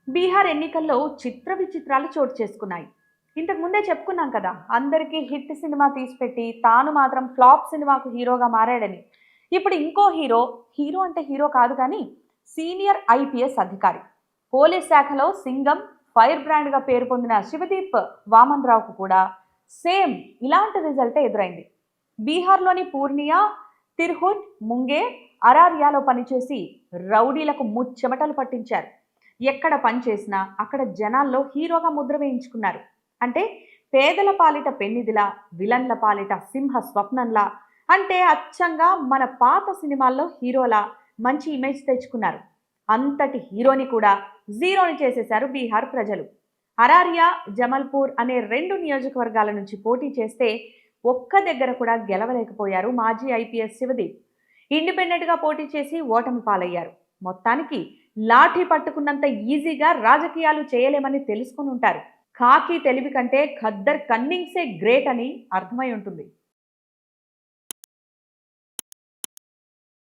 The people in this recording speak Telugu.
బీహార్ ఎన్నికల్లో చిత్ర విచిత్రాలు చోటు చేసుకున్నాయి. ఇంతకు ముందే చెప్పుకున్నాం కదా, అందరికీ హిట్ సినిమా తీసిపెట్టి తాను మాత్రం ఫ్లాప్ సినిమాకు హీరోగా మారాడని. ఇప్పుడు ఇంకో హీరో, హీరో అంటే హీరో కాదు కానీ సీనియర్ ఐపీఎస్ అధికారి, పోలీస్ శాఖలో సింగం, ఫైర్ బ్రాండ్గా పేరు పొందిన శివదీప్ వామన్ రావుకు కూడా సేమ్ ఇలాంటి రిజల్టే ఎదురైంది. బీహార్లోని పూర్నియా, తిర్హుట్, ముంగేర్, అరారియాలో పనిచేసి రౌడీలకు ముచ్చెమటలు పట్టించారు. ఎక్కడ పనిచేసినా అక్కడ జనాల్లో హీరోగా ముద్ర వేయించుకున్నారు. అంటే పేదల పాలిట పెన్నిదిలా, విలన్ల పాలిట సింహ స్వప్నంలా, అంటే అచ్చంగా మన పాత సినిమాల్లో హీరోలా మంచి ఇమేజ్ తెచ్చుకున్నారు. అంతటి హీరోని కూడా జీరోని చేసేశారు బీహార్ ప్రజలు. అరారియా, జమల్పూర్ అనే రెండు నియోజకవర్గాల నుంచి పోటీ చేస్తే ఒక్క దగ్గర కూడా గెలవలేకపోయారు మాజీ ఐపీఎస్ శివదీప్. ఇండిపెండెంట్గా పోటీ చేసి ఓటమి పాలయ్యారు. మొత్తానికి లాఠీ పట్టుకున్నంత ఈజీగా రాజకీయాలు చేయలేమని తెలుసుకుని ఉంటారు. ఖాకీ తెలివి కంటే ఖద్దర్ కన్నింగ్సే గ్రేట్ అని అర్థమై ఉంటుంది.